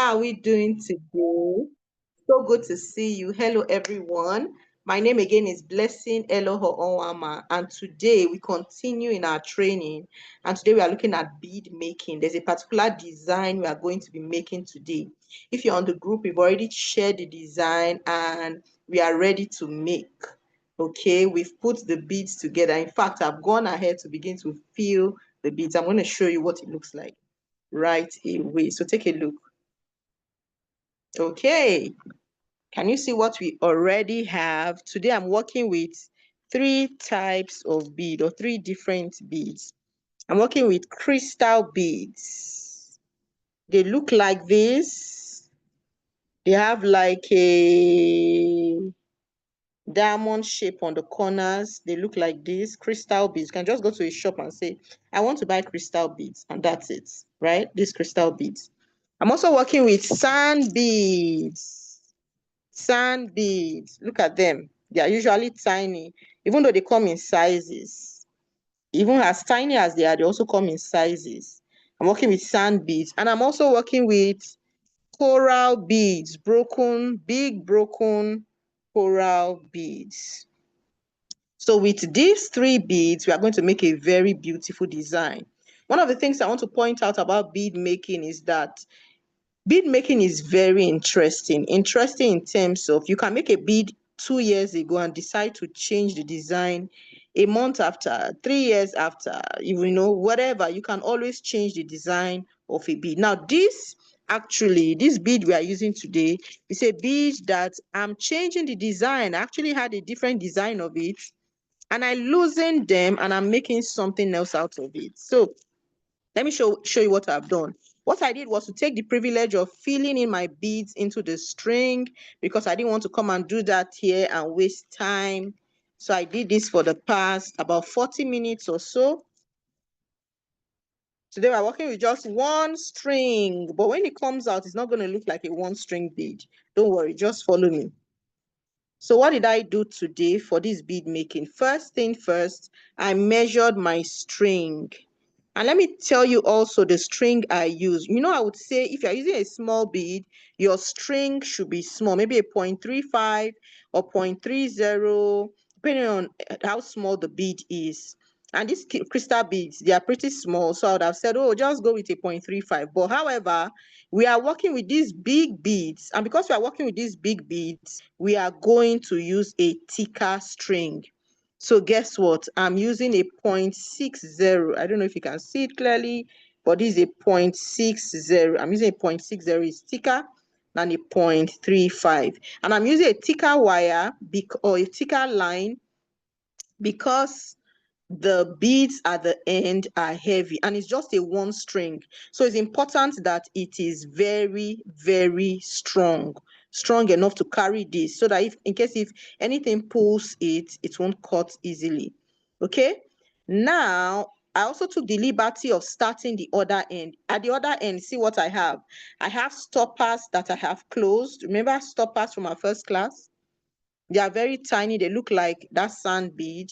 How are we doing today? So good to see you. Hello, everyone. My name again is Blessing Eloho Onwama, and today we continue in our training. And today we are looking at bead making. There's a particular design we are going to be making today. If you're on the group, we've already shared the design and we are ready to make. Okay, we've put the beads together. In fact, I've gone ahead to begin to fill the beads. I'm going to show you what it looks like right away. So take a look. Okay, can you see what we already have? Today I'm working with three types of bead or three different beads. I'm working with crystal beads. They look like this. They have like a diamond shape on the corners. They look like this, crystal beads. You can just go to a shop and say, I want to buy crystal beads, and that's it, right? These crystal beads. I'm also working with sand beads. Sand beads, look at them. They are usually tiny, even though they come in sizes. Even as tiny as they are, they also come in sizes. I'm working with sand beads, and I'm also working with coral beads, big broken coral beads. So with these three beads, we are going to make a very beautiful design. One of the things I want to point out about bead making is that bead making is very interesting. Interesting in terms of you can make a bead 2 years ago and decide to change the design a month after, 3 years after, whatever. You can always change the design of a bead. Now, this bead we are using today is a bead that I'm changing the design. I actually had a different design of it, and I loosened them, and I'm making something else out of it. So let me show you what I've done. What I did was to take the privilege of filling in my beads into the string because I didn't want to come and do that here and waste time. So I did this for the past about 40 minutes or so. Today we're working with just one string, but when it comes out, it's not going to look like a one string bead. Don't worry, just follow me. So what did I do today for this bead making? First thing first, I measured my string. And let me tell you also the string I use. I would say if you're using a small bead, your string should be small, maybe a 0.35 or 0.30, depending on how small the bead is. And these crystal beads, they are pretty small. So I would have said, oh, just go with a 0.35. But however, we are working with these big beads. And because we are working with these big beads, we are going to use a thicker string. So guess what? I'm using a 0.60. I don't know if you can see it clearly, but this is a 0.60. I'm using a 0.60. It's thicker than a 0.35. And I'm using a thicker wire or a thicker line because the beads at the end are heavy and it's just a one string. So it's important that it is very, very strong enough to carry this so that in case anything pulls it, it won't cut easily. Okay. Now, I also took the liberty of starting the other end. At the other end, see what I have. I have stoppers that I have closed. Remember stoppers from our first class? They are very tiny. They look like that sand bead.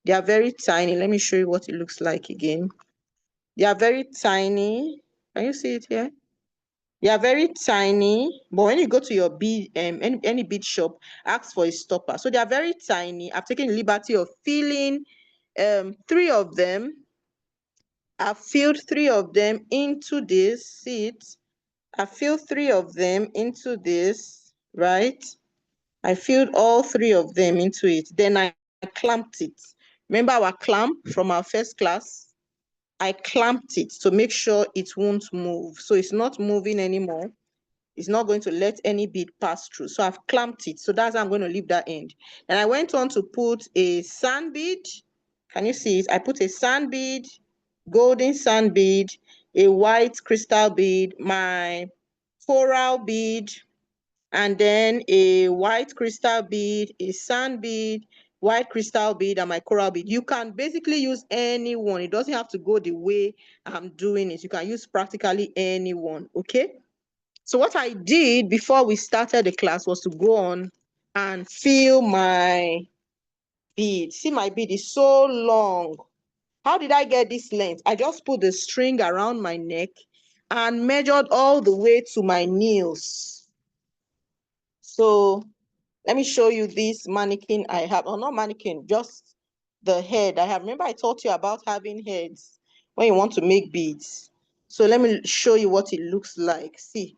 They are very tiny. Let me show you what it looks like again. They are very tiny. Can you see it here? They are very tiny, but when you go to your bead, any bead shop, ask for a stopper. So they are very tiny. I've taken the liberty of filling 3 of them. I've filled 3 of them into this. See it? I filled 3 of them into this, right? I filled all 3 of them into it. Then I clamped it. Remember our clamp from our first class? I clamped it to make sure it won't move. So it's not moving anymore. It's not going to let any bead pass through. So I've clamped it. So that's how I'm going to leave that end. And I went on to put a sand bead. Can you see it? I put a sand bead, golden sand bead, a white crystal bead, my coral bead, and then a white crystal bead, a sand bead, white crystal bead, and my coral bead. You can basically use any one. It doesn't have to go the way I'm doing it. You can use practically any one, okay? So what I did before we started the class was to go on and fill my bead. See, my bead is so long. How did I get this length? I just put the string around my neck and measured all the way to my nails. So let me show you this mannequin I have, or not mannequin, just the head I have. Remember I taught you about having heads when you want to make beads. So let me show you what it looks like. See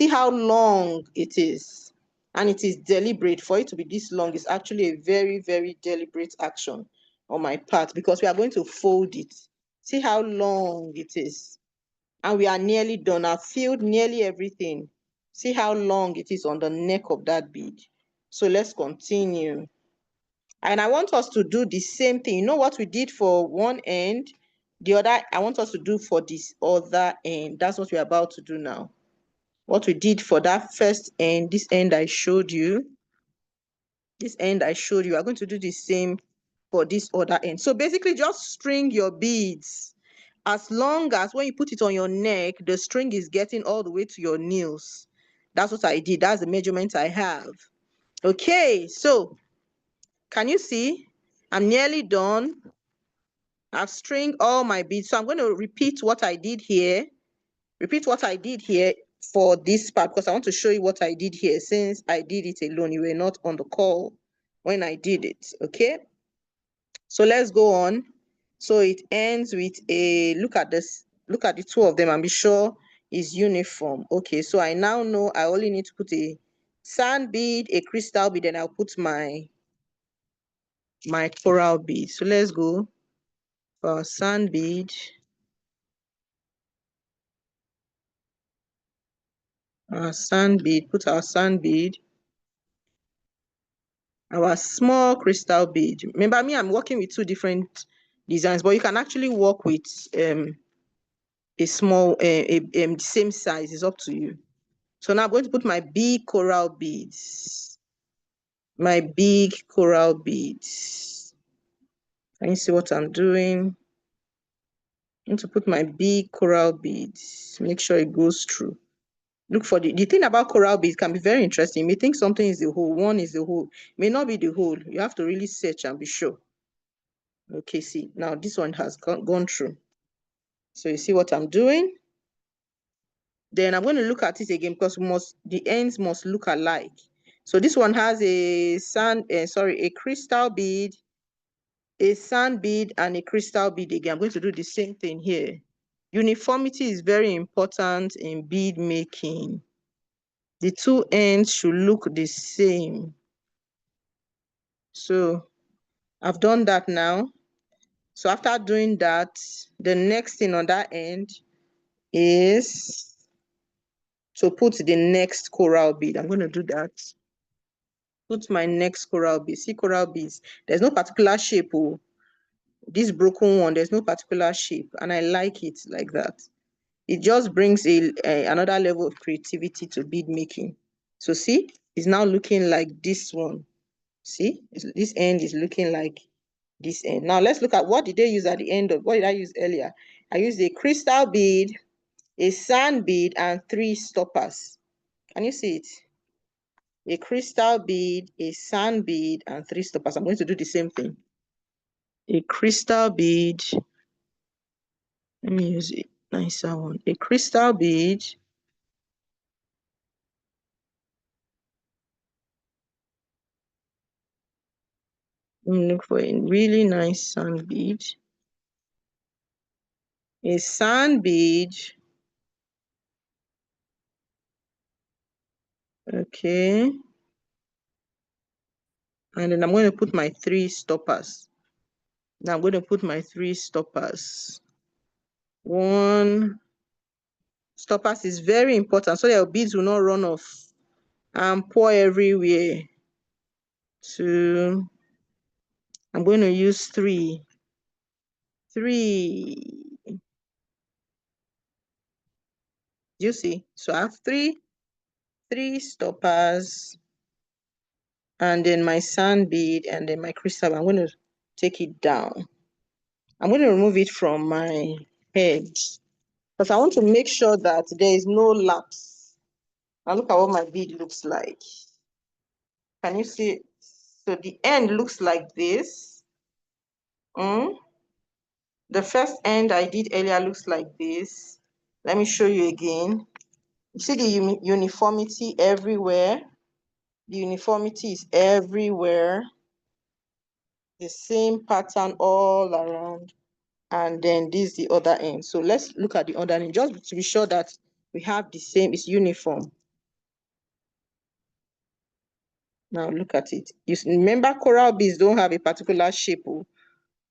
how long it is. And it is deliberate. For it to be this long is actually a very, very deliberate action on my part, because we are going to fold it. See how long it is. And we are nearly done. I've filled nearly everything. See how long it is on the neck of that bead. So let's continue. And I want us to do the same thing. You know what we did for one end? The other, I want us to do for this other end. That's what we're about to do now. What we did for that first end, this end I showed you. This end I showed you. I'm going to do the same for this other end. So basically just string your beads. As long as when you put it on your neck, the string is getting all the way to your nails. That's what I did. That's the measurement I have. Okay, so can you see? I'm nearly done. I've stringed all my beads. So I'm going to repeat what I did here. Repeat what I did here for this part, because I want to show you what I did here, since I did it alone. You were not on the call when I did it. Okay, so let's go on. So it ends with a, look at this, look at the two of them and be sure is uniform. Okay, so I now know I only need to put a sand bead, a crystal bead, and I'll put my coral bead. So let's go for sand bead. Our sand bead, put our sand bead. Our small crystal bead. Remember me, I'm working with two different designs, but you can actually work with a small, same size. It's up to you. So now I'm going to put my big coral beads. My big coral beads. Can you see what I'm doing? I'm going to put my big coral beads. Make sure it goes through. Look for the thing about coral beads can be very interesting. You may think something is the whole, one is the whole. It may not be the whole. You have to really search and be sure. Okay, see, now this one has gone through. So you see what I'm doing? Then I'm going to look at it again, because the ends must look alike. So this one has a a crystal bead, a sand bead, and a crystal bead again. I'm going to do the same thing here. Uniformity is very important in bead making. The two ends should look the same. So I've done that now. So after doing that, the next thing on that end is to put the next coral bead. I'm going to do that. Put my next coral bead. See coral beads. There's no particular shape. Oh, this broken one, there's no particular shape. And I like it like that. It just brings another level of creativity to bead making. So see, it's now looking like this one. See, this end is looking like this end. Now let's look at what did they use at the end of, what did I use earlier? I used a crystal bead, a sand bead, and 3 stoppers. Can you see it? A crystal bead, a sand bead, and 3 stoppers. I'm going to do the same thing. A crystal bead. Let me use a nicer one. A crystal bead. Let me look for a really nice sand bead. A sand bead. Okay. And then I'm going to put my 3 stoppers. Now I'm going to put my 3 stoppers. 1. Stoppers is very important so your beads will not run off and pour everywhere. 2. I'm going to use 3. 3. You see? So I have 3 stoppers, and then my sand bead, and then my crystal. I'm going to take it down. I'm going to remove it from my head, because I want to make sure that there is no lapse. Now look at what my bead looks like. Can you see? So the end looks like this. The first end I did earlier looks like this. Let me show you again. You see the uniformity everywhere. The uniformity is everywhere. The same pattern all around. And then this is the other end. So let's look at the other end just to be sure that we have the same, it's uniform. Now look at it. You remember coral beads don't have a particular shape.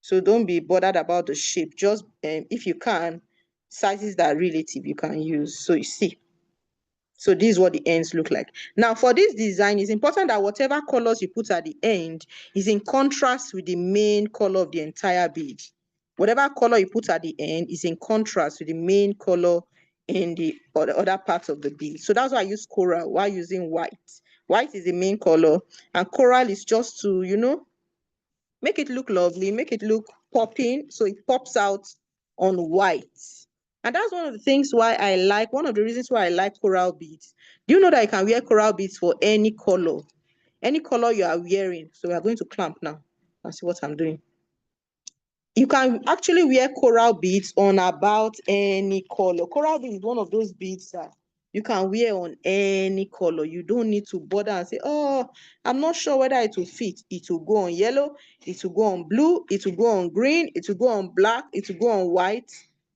So don't be bothered about the shape. Just if you can, sizes that are relative you can use. So you see. So this is what the ends look like. Now for this design, it's important that whatever colors you put at the end is in contrast with the main color of the entire bead. Whatever color you put at the end is in contrast with the main color in the other parts of the bead. So that's why I use coral while using white. White is the main color, and coral is just to, you know, make it look lovely, make it look popping, so it pops out on white. And that's one of the things why I like, one of the reasons why I like coral beads. Do you know that you can wear coral beads for any color you are wearing? So we are going to clamp now and see what I'm doing. You can actually wear coral beads on about any color. Coral bead is one of those beads that you can wear on any color. You don't need to bother and say, oh, I'm not sure whether it will fit. It will go on yellow, it will go on blue, it will go on green, it will go on black, it will go on white.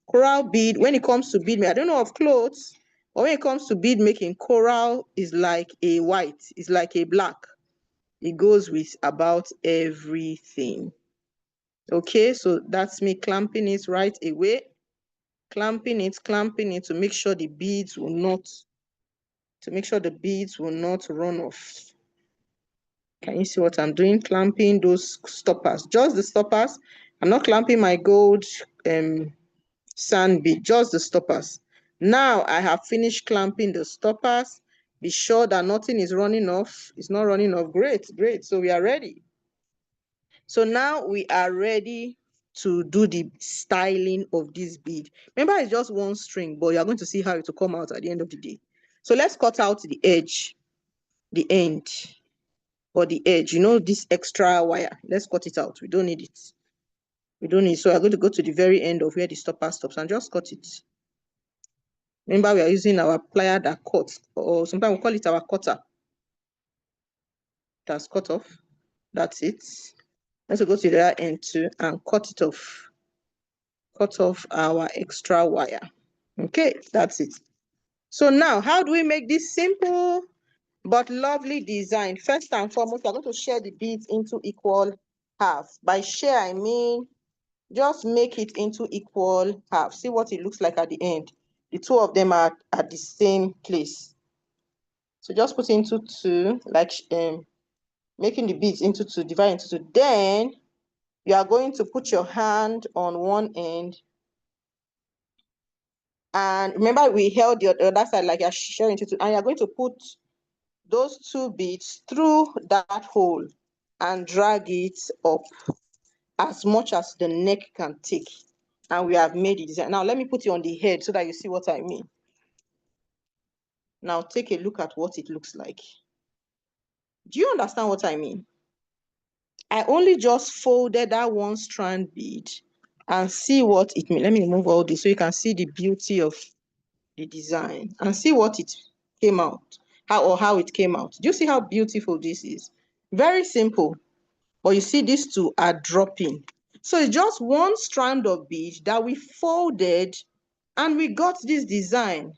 Coral bead, when it comes to bead making, I don't know of clothes, but when it comes to bead making, coral is like a white, it's like a black. It goes with about everything. Okay, so that's me clamping it right away. Clamping it to make sure the beads will not, run off. Can you see what I'm doing? Clamping those stoppers, just the stoppers. I'm not clamping my gold sand bead, just the stoppers. Now I have finished clamping the stoppers. Be sure that nothing is running off. It's not running off. Great, great. So we are ready. So now we are ready to do the styling of this bead. Remember, it's just one string, but you're going to see how it will come out at the end of the day. So let's cut out the edge, the end, or the edge. You know, this extra wire. Let's cut it out. We don't need it. We don't need it. So we're going to go to the very end of where the stopper stops and just cut it. Remember, we are using our plier that cuts, or sometimes we call it our cutter. That's cut off. That's it. Let's go to the other end too and cut it off. Cut off our extra wire. Okay, that's it. So now, how do we make this simple but lovely design? First and foremost, we're going to share the beads into equal halves. By share, I mean just make it into equal halves. See what it looks like at the end. The two of them are at the same place. So just put into two, like making the beads into two, divide into two. Then you are going to put your hand on one end. And remember, we held the other side like you're sharing into two, and you're going to put those two beads through that hole and drag it up as much as the neck can take. And we have made the design. Now let me put it on the head so that you see what I mean. Now take a look at what it looks like. Do you understand what I mean? I only just folded that one strand bead and see what it means. Let me remove all this so you can see the beauty of the design and see what it came out, how it came out. Do you see how beautiful this is? Very simple, but you see these two are dropping. So it's just one strand of bead that we folded and we got this design.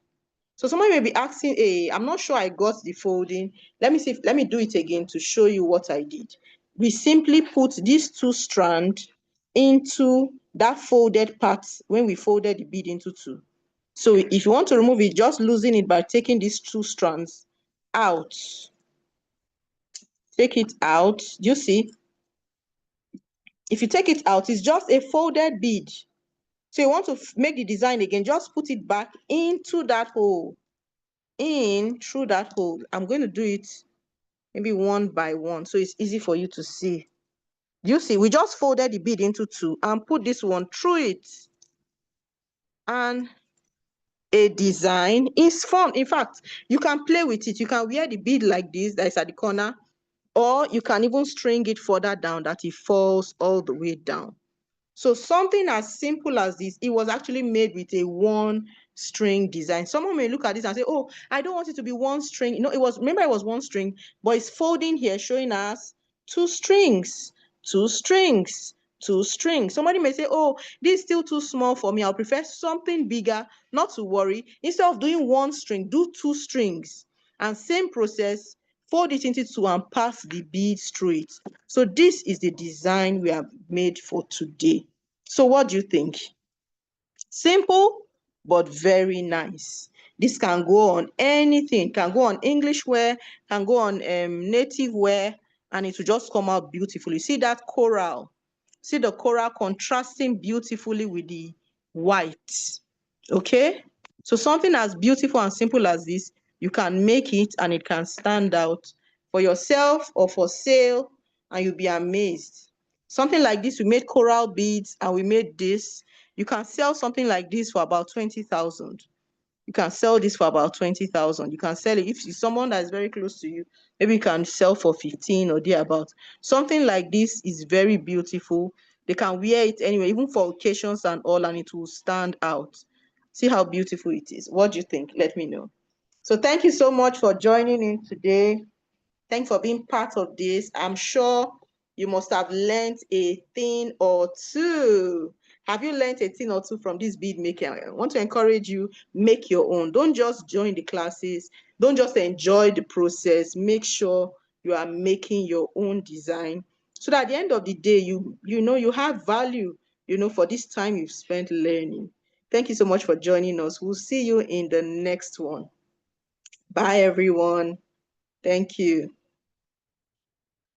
So somebody may be asking, hey, I'm not sure I got the folding. Let me do it again to show you what I did. We simply put these two strands into that folded part when we folded the bead into two. So if you want to remove it, just loosen it by taking these two strands out. Take it out. Do you see? If you take it out, it's just a folded bead. So you want to make the design again, just put it back into that hole. In through that hole. I'm going to do it maybe one by one so it's easy for you to see. Do you see? We just folded the bead into two and put this one through it. And a design is formed. In fact, you can play with it. You can wear the bead like this that is at the corner, or you can even string it further down that it falls all the way down. So something as simple as this, it was actually made with a 1 string design. Someone may look at this and say, oh, I don't want it to be one string. You know, remember it was one string, but it's folding here, showing us two strings, two strings, two strings. Somebody may say, oh, this is still too small for me. I'll prefer something bigger. Not to worry. Instead of doing one string, do two strings. And same process, fold it into two and pass the beads through it. So this is the design we have made for today. So what do you think? Simple, but very nice. This can go on anything, can go on English wear, can go on native wear, and it will just come out beautifully. See that coral? See the coral contrasting beautifully with the white. Okay? So something as beautiful and simple as this, you can make it and it can stand out for yourself or for sale, and you'll be amazed. Something like this, we made coral beads and we made this. You can sell something like this for about 20,000. You can sell this for about 20,000. You can sell it if it's someone that is very close to you. Maybe you can sell for 15 or thereabout. Something like this is very beautiful. They can wear it anyway, even for occasions and all, and it will stand out. See how beautiful it is. What do you think? Let me know. So thank you so much for joining in today. Thanks for being part of this. I'm sure you must have learned a thing or two. Have you learned a thing or two from this bead making? I want to encourage you, make your own. Don't just join the classes. Don't just enjoy the process. Make sure you are making your own design so that at the end of the day, you know you have value, for this time you've spent learning. Thank you so much for joining us. We'll see you in the next one. Bye, everyone. Thank you.